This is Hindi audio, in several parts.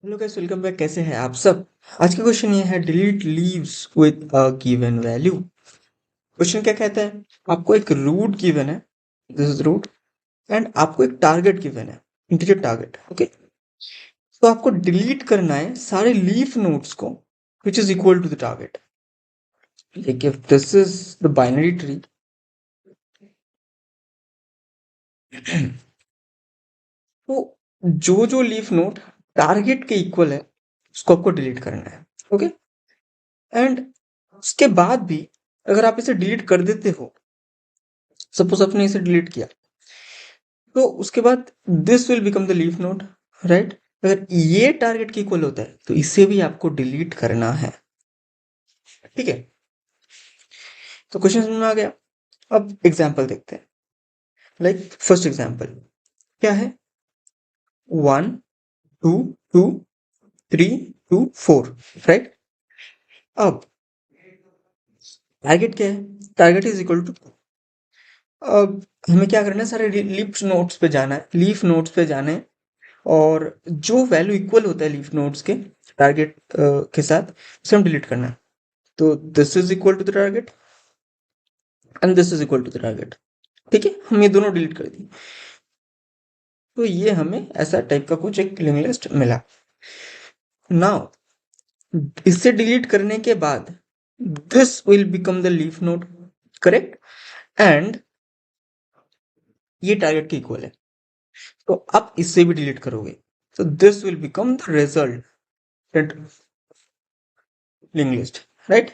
Hello guys, welcome back. कैसे हैं आप सब? आज का क्वेश्चन ये है, delete leaves with a given value. Question क्या कहता है? आपको एक रूट गिवन है, दिस इज रूट, एंड आपको एक टारगेट गिवन है, इंटीजर टारगेट। ओके, तो आपको डिलीट करना है सारे लीफ नोड्स को which is equal to the target. Like if this is the binary tree, तो जो जो लीफ नोड टारगेट के इक्वल है उसको आपको डिलीट करना है। ओके, एंड उसके बाद भी अगर आप इसे डिलीट कर देते हो, सपोज आपने इसे डिलीट किया, तो उसके बाद this will become the leaf node, right? अगर ये टारगेट के इक्वल होता है तो इसे भी आपको डिलीट करना है। ठीक है, तो क्वेश्चन समझ में आ गया। अब एग्जांपल देखते हैं। लाइक फर्स्ट एग्जांपल क्या है? 1 2 2 3 2 4, राइट? अब टारगेट क्या है? टारगेट इज इक्वल टू, अब हमें क्या करना है, सारे लीफ नोड्स पे जाना है, लीफ नोड्स पे जाना है, और जो वैल्यू इक्वल होता है लीफ नोड्स के टारगेट के साथ, उसे हम डिलीट करना है। तो this is equal to the target and this is equal to the target. ठीक है, हम ये दोनों डिलीट कर दिए, तो ये हमें ऐसा टाइप का कुछ एक लिंक लिस्ट मिला। नाउ इसे डिलीट करने के बाद this will become the leaf node, correct? And ये टारगेट के इक्वल है, तो आप इससे भी डिलीट करोगे, तो this will become the result link list, right?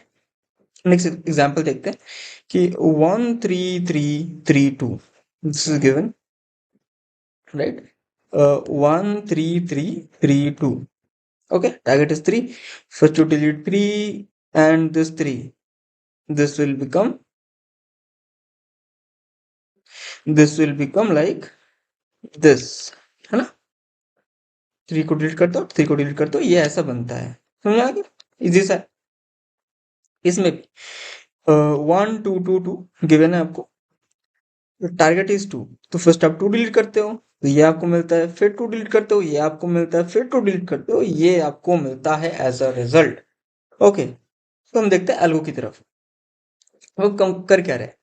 Next example देखते हैं कि 1 3 3 3 2, this is given, right? 1 3 3 3 2. Okay, target is 3. First to delete 3 and this 3. This will become like this, है ना? 3 को डिलीट कर दो, 3 को डिलीट कर दो, ये ऐसा बनता है। समझ आ गया? इजी सा है। इसमें भी 1 2 2 2 गिवन है आपको, टारगेट इज 2, तो फर्स्ट आप 2 डिलीट करते हो तो ये आपको मिलता है, फिर 2 डिलीट करते हो ये आपको मिलता है, फिर 2 डिलीट करते हो ये आपको मिलता है एज अ रिजल्ट। ओके, तो हम देखते हैं एल्गो की तरफ, वो कम कर क्या रहे हैं।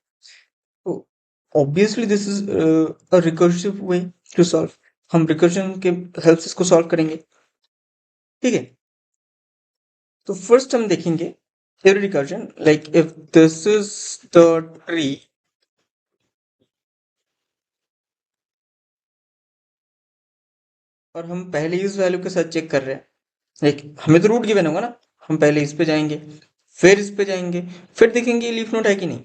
तो obviously this is a recursive way to solve, हम रिकर्जन के हेल्प से इसको सॉल्व करेंगे। ठीक है, तो फर्स्ट हम देखेंगे every recursion, like if this is the tree, और हम पहले इस वैल्यू के साथ चेक कर रहे हैं, लाइक हमें तो रूट गिवन होगा ना, हम पहले इस पे जाएंगे, फिर इस पे जाएंगे, फिर देखेंगे ये लीफ नोड है कि नहीं,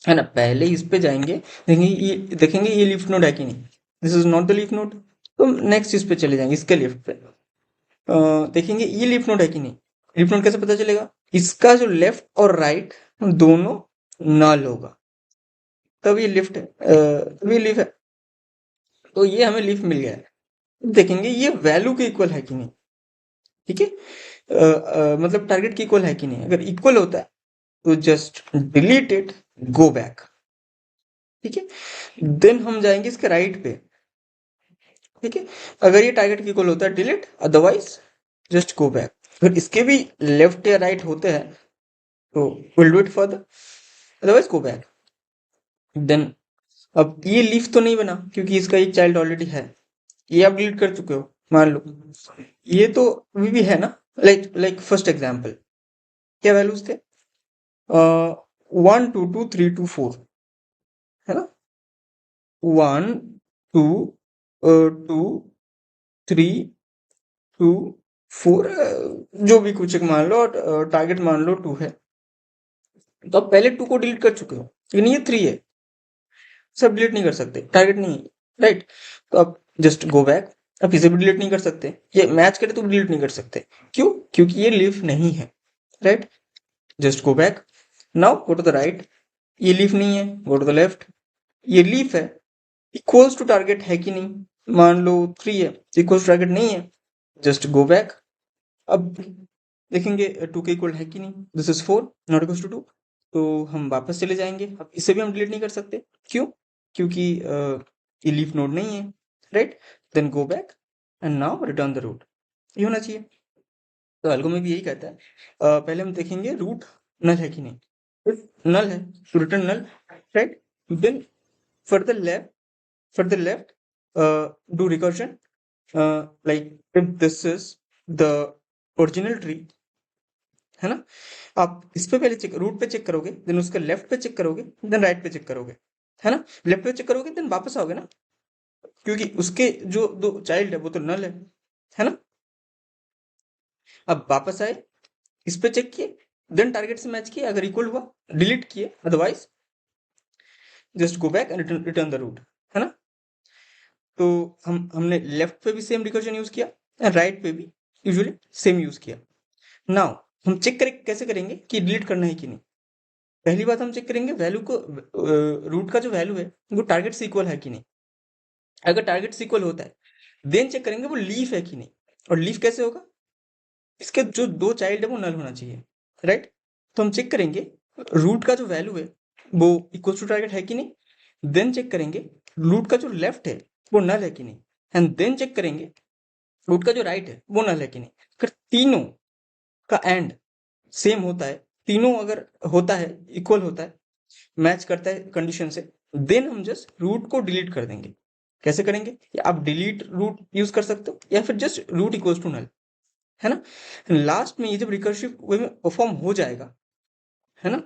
है ना? पहले इस पे जाएंगे, देखेंगे ये लीफ नोड है कि नहीं, this is not the leaf node, तो नेक्स्ट इस पे चले जाएंगे, इसके लेफ्ट पे देखेंगे ये लीफ नोड है कि नहीं। लीफ नोड कैसे पता चलेगा? इसका जो लेफ्ट और राइट दोनों नल होगा, तब ये लिफ्ट है, तब ये लीफ है, तो ये हमें लीफ मिल गया है। देखेंगे ये वैल्यू के इक्वल है कि नहीं। ठीक है, मतलब टारगेट के इक्वल है कि नहीं, अगर इक्वल होता है तो just delete it, go back. ठीक है, देन हम जाएंगे इसके राइट पे। ठीक है, अगर ये टारगेट के इक्वल होता है delete, otherwise just go back. अगर इसके भी लेफ्ट या राइट होते हैं तो will do it further, otherwise go back. Then अब ये लीफ तो नहीं बना क्योंकि इसका एक चाइल्ड ऑलरेडी है, ये आप डिलीट कर चुके हो मान लो, ये तो अभी भी है ना। लाइक फर्स्ट एग्जांपल, क्या वैल्यूज थे? 1 2 2 3 2 4, है ना? 1 2 2 3 2 4, जो भी कुछ एक मान लो, और टारगेट मान लो 2 है, तो आप पहले 2 को डिलीट कर चुके हो, लेकिन ये 3 है, सब डिलीट नहीं कर सकते, टारगेट नहीं है, राइट? तो आप जस्ट गो बैक, आप इसे भी डिलीट नहीं कर सकते, ये मैच करे तो डिलीट नहीं कर सकते, क्यों? क्योंकि ये लीफ नहीं है, right? Just go back, now go to the right, ये लीफ नहीं है, गो टू द लेफ्ट, ये लीफ है, इक्वल्स टू टारगेट है कि नहीं, मान लो 3 है, इक्वल्स टू टारगेट नहीं है, जस्ट गो बैक। अब देखेंगे 2 के इक्वल है कि नहीं, this is 4 not equals to 2, तो हम वापस चले जाएंगे, अब इसे भी हम डिलीट नहीं कर सकते, क्यों? क्योंकि ये लीफ नोड नहीं है, right? Then go back and now return the root, ये होना चाहिए। तो एल्गो में भी यही कहता है, पहले हम देखेंगे रूट नल है कि नहीं। If नल है तो return null, right. Then further left, further left, do recursion, like if this is the original tree, है ना। आप इस पे पहले चेक, रूट पे चेक करोगे, देन उसके लेफ्ट पे चेक करोगे, देन राइट पे चेक करोगे, है ना। लेफ्ट पे चेक करोगे देन वापस आओगे ना, क्योंकि उसके जो दो चाइल्ड है वो तो नल है ना। अब वापस आए, इस पे चेक किए, देन टारगेट से मैच किए, अगर इक्वल हुआ डिलीट किए, otherwise just go back and return the root, है ना। तो हमने लेफ्ट पे भी सेम रिकर्जन यूज किया एंड राइट पे भी यूजुअली सेम यूज किया। नाउ हम चेक करें, कैसे करेंगे कि डिलीट करना है कि नहीं। पहली बात हम चेक करेंगे वैल्यू को, रूट का जो वैल्यू है वो टारगेट से इक्वल है कि नहीं। अगर टारगेट से इक्वल होता है देन चेक करेंगे वो लीफ है कि नहीं। और लीफ कैसे होगा, इसके जो दो चाइल्ड है वो नल होना चाहिए, राइट। तो हम चेक करेंगे रूट का जो वैल्यू है वो इक्वल टू टारगेट है कि नहीं। देन चेक करेंगे रूट का जो लेफ्ट है वो नल है कि नहीं, एंड देन चेक करेंगे रूट का जो राइट है वो नल है कि नहीं। अगर तीनों का एंड सेम होता है, तीनों अगर होता है, इक्वल होता है, मैच करता है कंडीशन से, देन हम जस्ट रूट को डिलीट कर देंगे। कैसे करेंगे, या आप डिलीट रूट यूज कर सकते हो या फिर just root equals to null, है ना। लास्ट में ये जब रिकर्सिव वे में परफॉर्म हो जाएगा, है ना,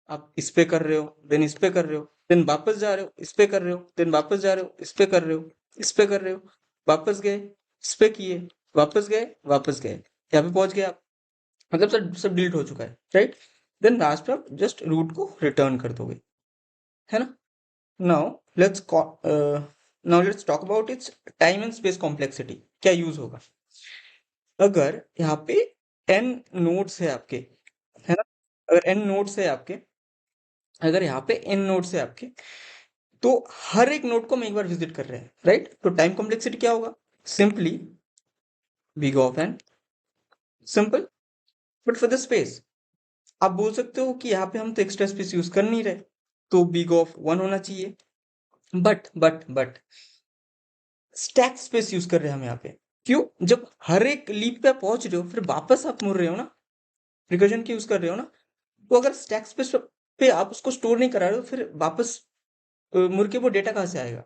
आप इस पे कर रहे हो, देन इस पे कर रहे हो, देन वापस जा रहे हो, इस पे कर रहे हो, देन वापस जा रहे हो, इस पे कर रहे हो, इस पे कर रहे हो, वापस गए, इस पे किए, वापस गए, वापस गए, यहाँ पे पहुंच गए आप, मतलब सब सब डिलीट हो चुका है, राइट। देन लास्ट में आप जस्ट रूट को रिटर्न कर दोगे, है ना। Now let's now let's talk about it's time and space complexity, क्या यूज होगा। अगर यहाँ पे n नोड्स है आपके, है ना, अगर n नोड्स है आपके, अगर यहाँ पे n नोड्स है आपके, तो हर एक नोड को हम एक बार विजिट कर रहे हैं, राइट। तो टाइम कॉम्प्लेक्सिटी क्या होगा, simply big of n, simple. But for the space आप बोल सकते हो कि यहाँ पे हम तो एक्स्ट्रा स्पेस यूज कर नहीं रहे, तो बिग ऑफ 1 होना चाहिए। बट स्टैक स्पेस यूज कर रहे हैं हम यहाँ पे, क्यों, जब हर एक लीप पे पहुंच रहे हो फिर वापस आप मुड़ रहे हो ना, रिकर्जन की यूज कर रहे हो ना, तो अगर स्टैक स्पेस पे आप उसको स्टोर नहीं करा रहे हो फिर वापस मुड़ के वो डेटा कहाँ से आएगा,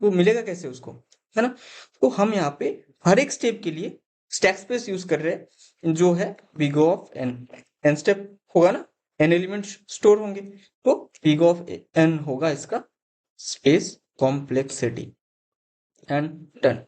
वो मिलेगा कैसे उसको, है ना। तो हम यहाँ पे हर एक स्टेप के लिए स्टैक स्पेस यूज कर रहे हैं, जो है big of n. N step होगा ना, एन एलिमेंट स्टोर होंगे, तो बिग ऑफ एन होगा इसका स्पेस कॉम्प्लेक्सिटी, एंड डन।